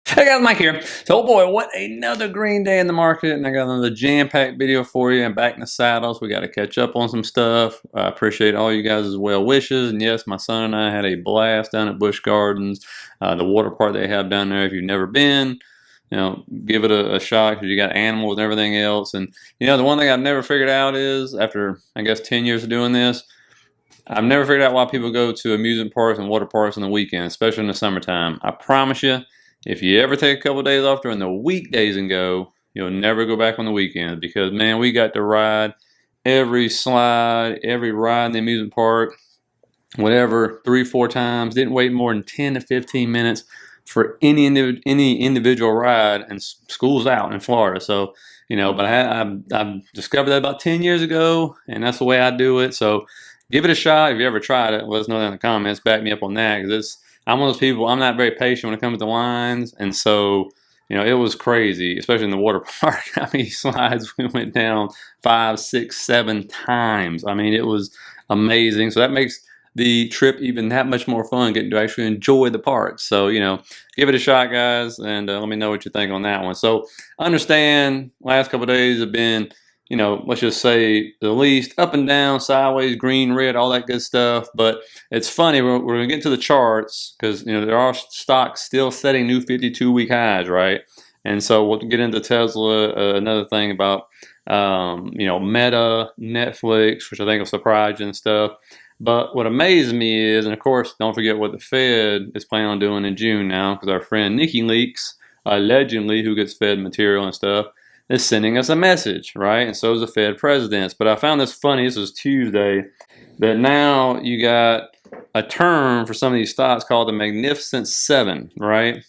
Hey guys, Mike here. So, oh boy, what another green day in the market, and I got another jam-packed video for you. I'm back in the saddles. We got to catch up on some stuff. I appreciate all you guys' well wishes, and yes, my son and I had a blast down at Busch Gardens, the water park they have down there. If you've never been, give it a shot because you got animals and everything else. And the one thing I've never figured out is, after I guess 10 years of doing this, I've never figured out why people go to amusement parks and water parks on the weekend, especially in the summertime. I promise you, if you ever take a couple of days off during the weekdays and go, you'll never go back on the weekends because, man, we got to ride every slide, every ride in the amusement park, whatever, 3-4 times. Didn't wait more than 10 to 15 minutes for any individual ride, and school's out in Florida. So, but I discovered that about 10 years ago, and that's the way I do it. So give it a shot. If you ever tried it, let us know that in the comments. Back me up on that, because I'm one of those people, I'm not very patient when it comes to lines. And so, it was crazy, especially in the water park. How many slides we went down 5, 6, 7 times. I mean, it was amazing. So that makes the trip even that much more fun, getting to actually enjoy the park. So, give it a shot, guys, and let me know what you think on that one. So, understand, last couple of days have been, let's just say the least up and down, sideways, green, red, all that good stuff. But it's funny, we're going to get to the charts because, there are stocks still setting new 52-week highs, right? And so we'll get into Tesla, another thing about, Meta, Netflix, which I think will surprise you and stuff. But what amazes me is, and of course, don't forget what the Fed is planning on doing in June now, because our friend Nikki Leaks, allegedly, who gets Fed material and stuff, is sending us a message, right? And so is the Fed presidents. But I found this funny, this was Tuesday, that now you got a term for some of these stocks called the Magnificent Seven, right?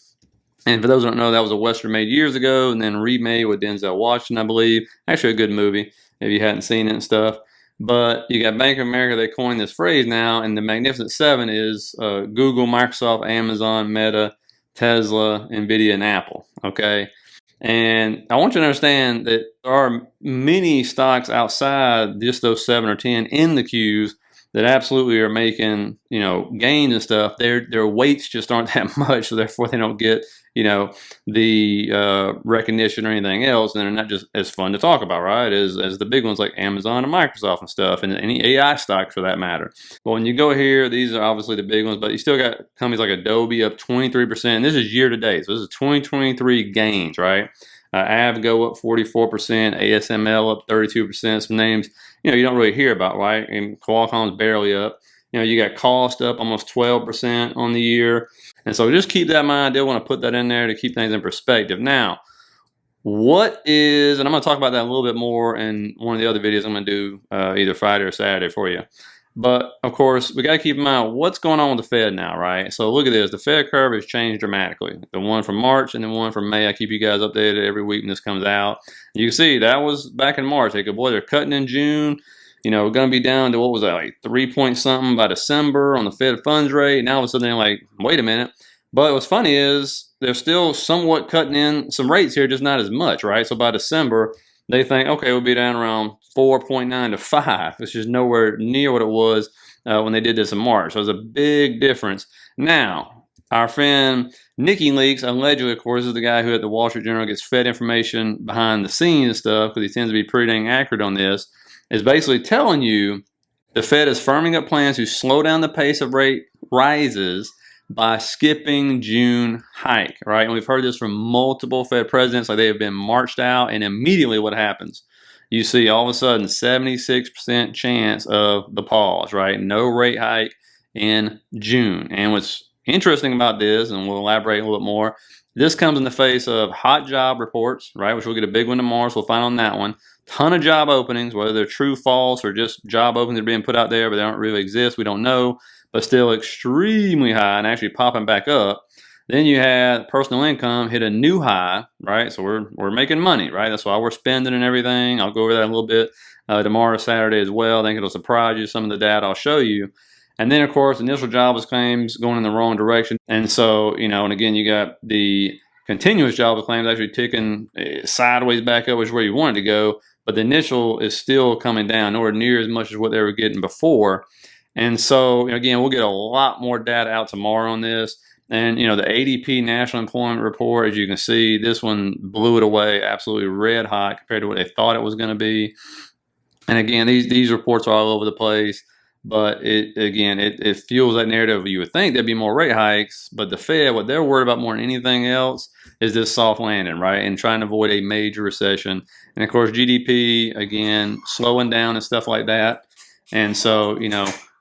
And for those who don't know, that was a Western made years ago and then remade with Denzel Washington, I believe. Actually a good movie if you hadn't seen it and stuff. But you got Bank of America, they coined this phrase now, and the Magnificent Seven is Google, Microsoft, Amazon, Meta, Tesla, NVDA, and Apple, okay? And I want you to understand that there are many stocks outside just those 7 or 10 in the queues that absolutely are making, gains and stuff. Their weights just aren't that much, so therefore they don't get, the recognition or anything else, and they're not just as fun to talk about, right, as the big ones like Amazon and Microsoft and stuff, and any AI stocks for that matter. But when you go here, these are obviously the big ones, but you still got companies like Adobe up 23%. This is year to date, so this is 2023 gains, right? Avgo up 44%, ASML up 32%. Some names you don't really hear about, right? And Qualcomm's barely up. You got cost up almost 12% on the year. And so just keep that in mind. I did want to put that in there to keep things in perspective. Now, what is, and I'm going to talk about that a little bit more in one of the other videos I'm going to do either Friday or Saturday for you. But of course, we got to keep in mind what's going on with the Fed now, right? So look at this. The Fed curve has changed dramatically. The one from March and the one from May. I keep you guys updated every week when this comes out. You can see that was back in March. They go, boy, they're cutting in June. Going to be down to, what was that, like 3 point something by December on the Fed funds rate. Now all of a sudden they're like, wait a minute. But what's funny is they're still somewhat cutting in some rates here, just not as much, right? So by December, they think, okay, we'll be down around 4.9 to 5. It's just nowhere near what it was when they did this in March. So it's a big difference. Now, our friend Nikki Leaks, allegedly, of course, is the guy who at the Wall Street Journal gets fed information behind the scenes and stuff, because he tends to be pretty dang accurate on this, is basically telling you the Fed is firming up plans to slow down the pace of rate rises by skipping June hike, right? And we've heard this from multiple Fed presidents, like they have been marched out, and immediately what happens? You see all of a sudden 76% chance of the pause, right? No rate hike in June. And what's interesting about this, and we'll elaborate a little bit more, this comes in the face of hot job reports, right? Which we'll get a big one tomorrow, so we'll find on that one. Ton of job openings, whether they're true, false, or just job openings that are being put out there, but they don't really exist. We don't know, but still extremely high and actually popping back up. Then you had personal income hit a new high, right? So we're making money, right? That's why we're spending and everything. I'll go over that a little bit tomorrow, Saturday as well. I think it'll surprise you, some of the data I'll show you. And then, of course, initial jobless claims going in the wrong direction. And so, and again, you got the continuous jobless claims actually ticking sideways back up, which is where you wanted to go. But the initial is still coming down, nowhere near as much as what they were getting before. And so, again, we'll get a lot more data out tomorrow on this. And, the ADP National Employment Report, as you can see, this one blew it away, absolutely red hot compared to what they thought it was going to be. And again, these reports are all over the place, but it fuels that narrative. You would think there'd be more rate hikes, but the Fed, what they're worried about more than anything else is this soft landing, right? And trying to avoid a major recession. And of course, GDP, again, slowing down and stuff like that. And so,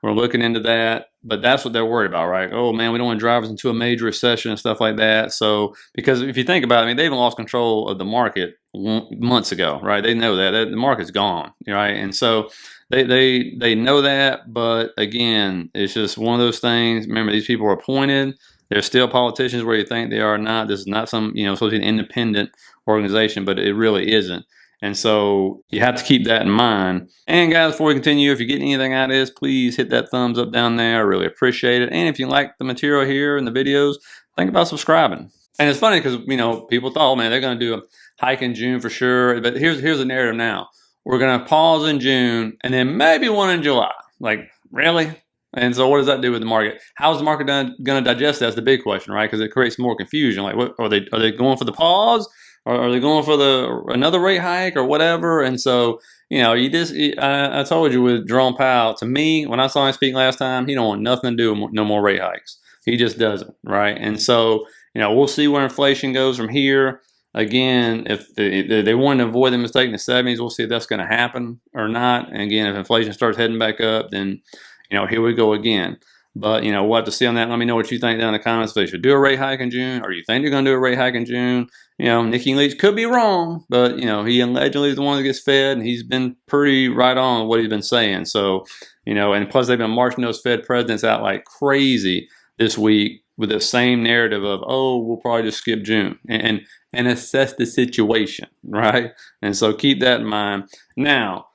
we're looking into that, but that's what they're worried about, right? Oh man, we don't want to drive us into a major recession and stuff like that. So, because if you think about it, I mean, they've lost control of the market months ago, right? They know that the market's gone, right? And so they know that, but again, it's just one of those things. Remember, these people are appointed. They're still politicians where you think they are not. This is not some, supposed to be an independent organization, but it really isn't. And so you have to keep that in mind. And guys, before we continue, if you get anything out of this, please hit that thumbs up down there. I really appreciate it. And if you like the material here and the videos, think about subscribing. And it's funny because, people thought, oh, man, they're going to do a hike in June for sure. But here's the narrative now. We're going to pause in June and then maybe one in July. Like, really? And so what does that do with the market? How is the market going to digest that? That's the big question, right? Because it creates more confusion. Like, what are they going for the pause? Or are they going for another rate hike or whatever? And so, I told you with Jerome Powell, to me, when I saw him speak last time, he don't want nothing to do with no more rate hikes. He just doesn't, right? And so, we'll see where inflation goes from here. Again, if they want to avoid the mistake in the 70s, we'll see if that's going to happen or not. And again, if inflation starts heading back up, then, here we go again. But, we'll have to see on that. Let me know what you think down in the comments. If they should do a rate hike in June, or you think they're going to do a rate hike in June. Nikki Leach could be wrong, but, he allegedly is the one that gets fed, and he's been pretty right on with what he's been saying. So, and plus they've been marching those Fed presidents out like crazy this week with the same narrative of, oh, we'll probably just skip June and assess the situation, right? And so keep that in mind. Now,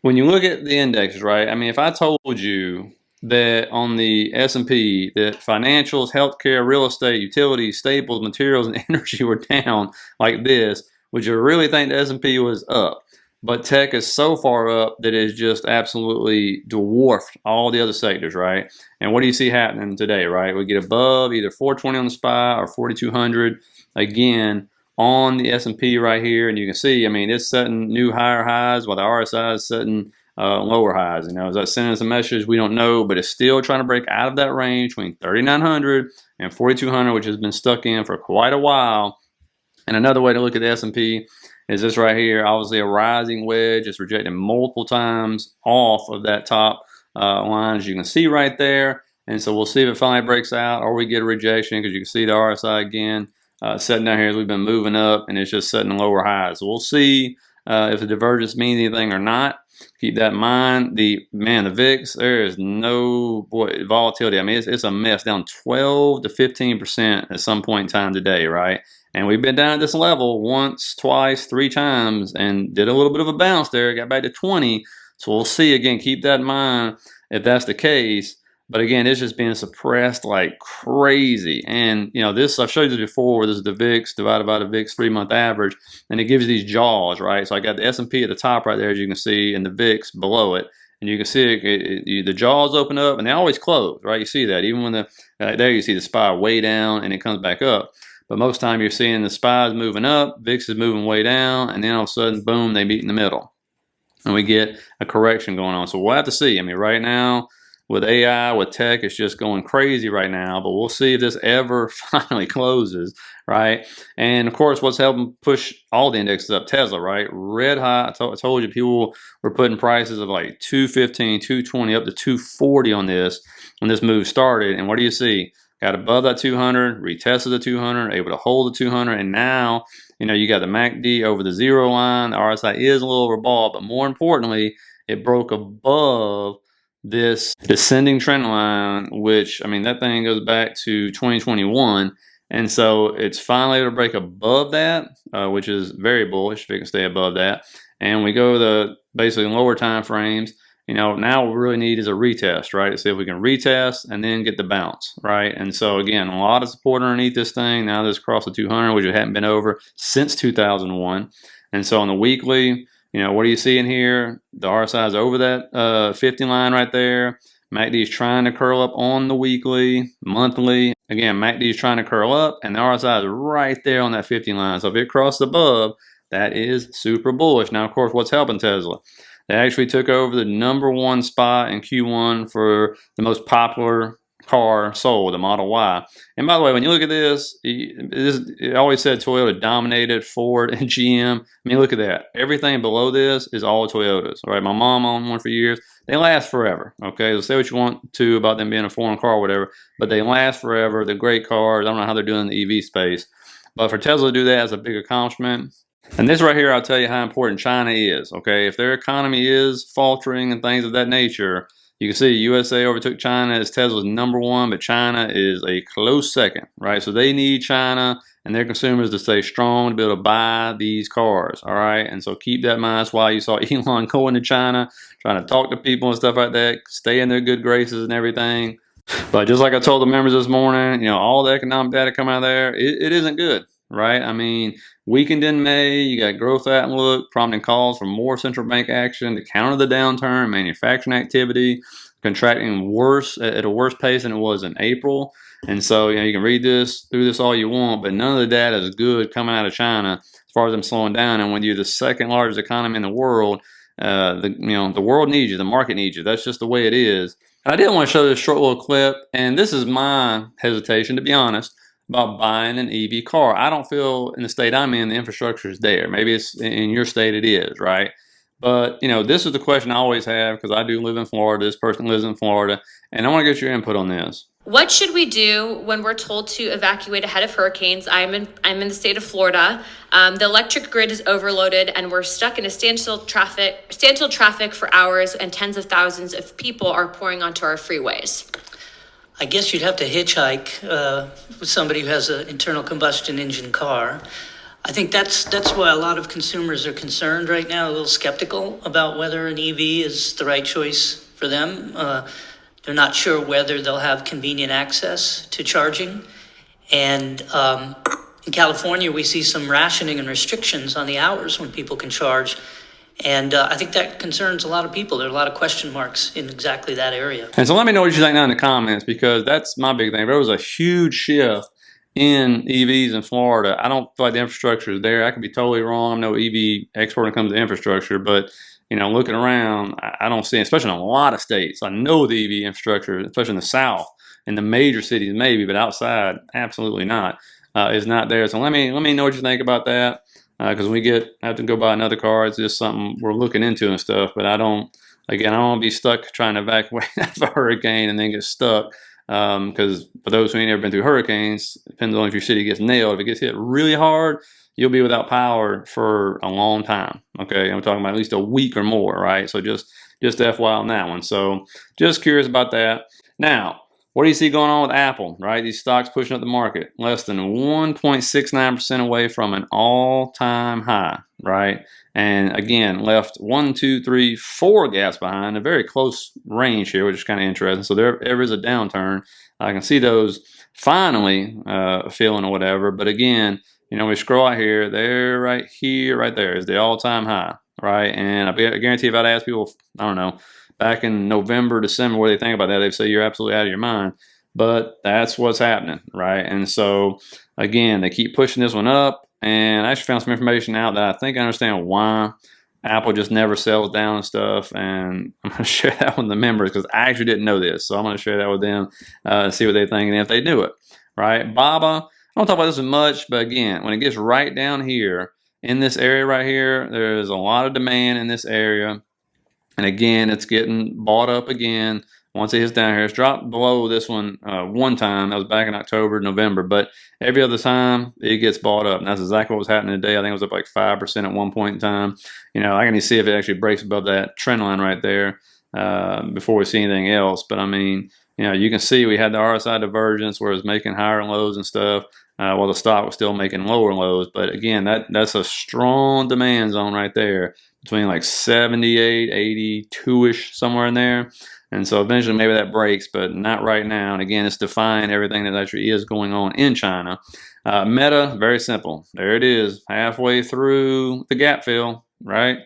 when you look at the indexes, right, I mean, if I told you that on the S&P that financials, healthcare, real estate, utilities, staples, materials, and energy were down like this, would you really think the S&P was up? But tech is so far up that it's just absolutely dwarfed all the other sectors, right? And what do you see happening today, right? We get above either 420 on the SPY or 4,200 again on the S&P right here. And you can see, I mean, it's setting new higher highs while the RSI is setting lower highs. Is that sending us a message? We don't know, but it's still trying to break out of that range between 3,900 and 4,200, which has been stuck in for quite a while. And another way to look at the S&P is this right here. Obviously a rising wedge. It's rejected multiple times off of that top line, as you can see right there. And so we'll see if it finally breaks out or we get a rejection, because you can see the RSI again setting down here as we've been moving up, and it's just setting lower highs. So we'll see if the divergence means anything or not. Keep that in mind. The VIX, there is no volatility. I mean, it's a mess, down 12 to 15% at some point in time today, right? And we've been down at this level once, twice, 3 times, and did a little bit of a bounce there. Got back to 20. So we'll see. Again, keep that in mind if that's the case. But again, it's just being suppressed like crazy. And, this, I've showed you this before, where this is the VIX divided by the VIX 3-month average, and it gives you these jaws, right? So I got the S&P at the top right there, as you can see, and the VIX below it. And you can see the jaws open up, and they always close, right? You see that. Even when there you see the SPY way down, and it comes back up. But most time you're seeing the SPY is moving up, VIX is moving way down, and then all of a sudden, boom, they meet in the middle. And we get a correction going on. So we'll have to see. I mean, right now, with AI, with tech, it's just going crazy right now, but we'll see if this ever finally closes, right? And of course, what's helping push all the indexes up? Tesla, right? Red hot. I told you people were putting prices of like 215, 220 up to 240 on this when this move started. And what do you see? Got above that 200, retested the 200, able to hold the 200, and now, you got the MACD over the zero line. The RSI is a little overbought, but more importantly, it broke above this descending trend line, which, I mean, that thing goes back to 2021. And so it's finally able to break above that, which is very bullish if it can stay above that. And we go to the basically lower time frames. Now what we really need is a retest, right? To see if we can retest and then get the bounce, right? And so again, a lot of support underneath this thing. Now this across the 200, which it hadn't been over since 2001. And so on the weekly, what are you seeing here? The RSI is over that 50 line right there. MACD is trying to curl up on the weekly, monthly. Again, MACD is trying to curl up, and the RSI is right there on that 50 line. So if it crosses above, that is super bullish. Now, of course, what's helping Tesla? They actually took over the #1 spot in Q1 for the most popular car sold, the Model Y. And by the way, when you look at this, it always said Toyota dominated Ford and GM. I mean, look at that. Everything below this is all Toyotas. All right, my mom owned one for years. They last forever. Okay, so say what you want to about them being a foreign car or whatever, but they last forever. They're great cars. I don't know how they're doing in the EV space, but for Tesla to do that is a big accomplishment. And this right here, I'll tell you how important China is. Okay, if their economy is faltering and things of that nature, you can see USA overtook China as Tesla's #1, but China is a close second, right? So they need China and their consumers to stay strong to be able to buy these cars, all right? And so keep that in mind. That's why you saw Elon going to China, trying to talk to people and stuff like that, stay in their good graces and everything. But just like I told the members this morning, you know, all the economic data coming out of there, it isn't good, right? I mean, weakened in May, you got growth outlook, prompting calls for more central bank action to counter the downturn, manufacturing activity contracting worse at a worse pace than it was in April. And so, you know, you can read this through this all you want, but none of the data is good coming out of China as far as them slowing down. And when you're the second largest economy in the world, the world needs you, the market needs you. That's just the way it is. I did want to show this short little clip, and this is my hesitation, to be honest, about buying an EV car. I don't feel in the state I'm in, the infrastructure is there. Maybe it's in your state it is, right? But, you know, this is the question I always have because I do live in Florida. This person lives in Florida, and I want to get your input on this. What should we do when we're told to evacuate ahead of hurricanes? I'm in the state of Florida. The electric grid is overloaded, and we're stuck in a standstill traffic for hours, and tens of thousands of people are pouring onto our freeways. I guess you'd have to hitchhike with somebody who has an internal combustion engine car. I think that's why a lot of consumers are concerned right now, a little skeptical about whether an EV is the right choice for them. They're not sure whether they'll have convenient access to charging. And in California, we see some rationing and restrictions on the hours when people can charge. And I think that concerns a lot of people. There are a lot of question marks in exactly that area. And so let me know what you think down in the comments, because that's my big thing. There was a huge shift in EVs in Florida. I don't feel like the infrastructure is there. I could be totally wrong. I'm no EV expert when it comes to infrastructure, but you know, looking around, I don't see, especially in a lot of states. I know the EV infrastructure, especially in the South, in the major cities maybe, but outside, absolutely not, is not there. So let me know what you think about that, because when we have to go buy another car, it's just something we're looking into and stuff. But I don't want to be stuck trying to evacuate after a hurricane and then get stuck. Because for those who ain't ever been through hurricanes, depends on if your city gets nailed. If it gets hit really hard, you'll be without power for a long time. Okay, I'm talking about at least a week or more, right? So just FYI on that one. So just curious about that. Now, what do you see going on with Apple, right? These stocks pushing up the market, less than 1.69% away from an all-time high, right? And again, left 1, 2, 3, 4 gaps behind, a very close range here, which is kind of interesting. So there is a downturn. I can see those finally feeling or whatever. But again, you know, we scroll out here, they're right here, right there is the all-time high, right? And I guarantee if I'd ask people, I don't know, back in November, December, what they think about that, they'd say you're absolutely out of your mind. But that's what's happening, right? And so, again, they keep pushing this one up. And I actually found some information out that I think I understand why Apple just never sells down and stuff. And I'm going to share that with the members because I actually didn't know this. So I'm going to share that with them, see what they think and if they do it, right? Baba, I don't talk about this as much, but again, when it gets right down here, in this area right here, there's a lot of demand in this area. And again, it's getting bought up again. Once it hits down here, it's dropped below this one one time. That was back in October, November. But every other time, it gets bought up. And that's exactly what was happening today. I think it was up like 5% at one point in time. You know, I can see if it actually breaks above that trend line right there before we see anything else. But I mean, you know, you can see we had the RSI divergence where it was making higher lows and stuff. While the stock was still making lower lows. But again, that's a strong demand zone right there between like 78, 82-ish, somewhere in there. And so eventually maybe that breaks, but not right now. And again, it's defying everything that actually is going on in China. Meta, very simple. There it is, halfway through the gap fill, right?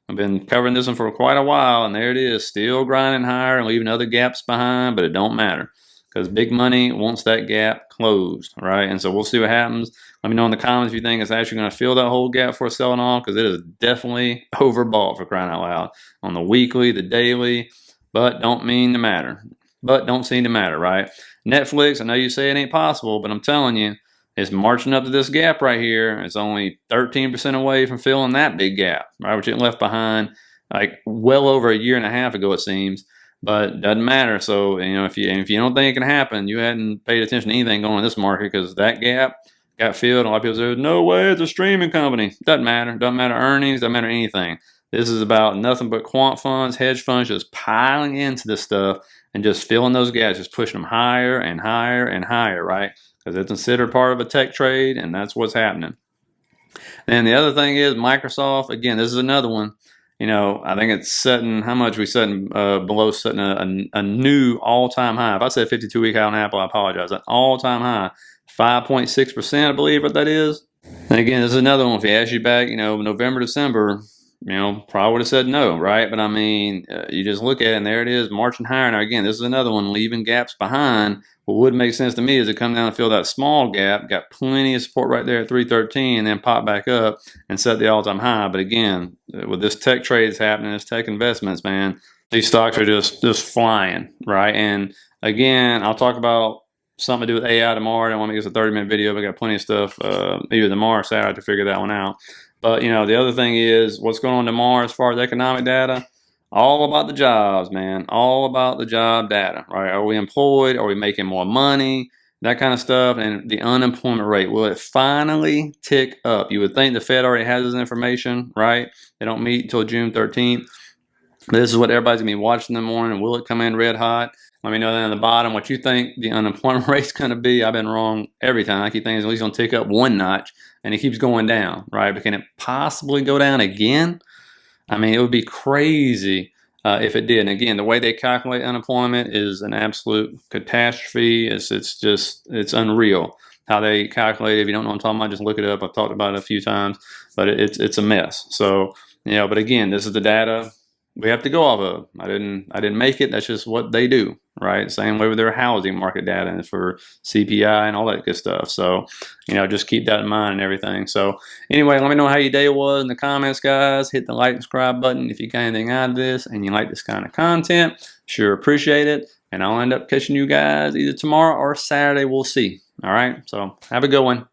I've been covering this one for quite a while, and there it is, still grinding higher and leaving other gaps behind, but it don't matter. because big money wants that gap closed, right? And so we'll see what happens. Let me know in the comments if you think it's actually going to fill that whole gap for selling off, because it is definitely overbought, for crying out loud, on the weekly, the daily, but don't seem to matter, right? Netflix, I know you say it ain't possible, but I'm telling you, it's marching up to this gap right here. It's only 13% away from filling that big gap, right? Which it left behind like well over a year and a half ago, it seems. But doesn't matter. So, you know, if you don't think it can happen, you hadn't paid attention to anything going on in this market, because that gap got filled. A lot of people say, no way, it's a streaming company. Doesn't matter. Doesn't matter earnings. Doesn't matter anything. This is about nothing but quant funds, hedge funds just piling into this stuff and just filling those gaps, just pushing them higher and higher and higher, right? Because it's considered part of a tech trade, and that's what's happening. And the other thing is Microsoft. Again, this is another one. You know, I think it's setting, how much we setting below setting a new all-time high. If I said 52-week high on Apple, I apologize. An all-time high, 5.6%, I believe what that is. And again, this is another one. If he asked you back, you know, November, December, you know, probably would have said no, right? But I mean, you just look at it, and there it is, marching higher. Now, again, this is another one, leaving gaps behind. What would make sense to me is to come down and fill that small gap, got plenty of support right there at 313, and then pop back up and set the all-time high. But again, with this tech trades happening, this tech investments, man, these stocks are just flying, right? And again, I'll talk about something to do with AI tomorrow. I don't want to make this a 30-minute video, but I got plenty of stuff either tomorrow or Saturday to figure that one out. But, you know, the other thing is what's going on tomorrow as far as economic data. All about the jobs, man. All about the job data, right? Are we employed? Are we making more money? That kind of stuff. And the unemployment rate, will it finally tick up? You would think the Fed already has this information, right? They don't meet until June 13th. But this is what everybody's going to be watching in the morning. Will it come in red hot? Let me know down at the bottom what you think the unemployment rate's going to be. I've been wrong every time. I keep thinking it's at least going to tick up one notch, and it keeps going down, right? But can it possibly go down again? I mean, it would be crazy if it did. And again, the way they calculate unemployment is an absolute catastrophe. It's unreal how they calculate it. If you don't know what I'm talking about, just look it up. I've talked about it a few times, but it's a mess. So, you know, but again, this is the data we have to go off of. I didn't make it. That's just what they do, right? Same way with their housing market data and for CPI and all that good stuff. So, you know, just keep that in mind and everything. So anyway, let me know how your day was in the comments, guys. Hit the like and subscribe button if you got anything out of this and you like this kind of content. Sure appreciate it. And I'll end up catching you guys either tomorrow or Saturday. We'll see. All right. So have a good one.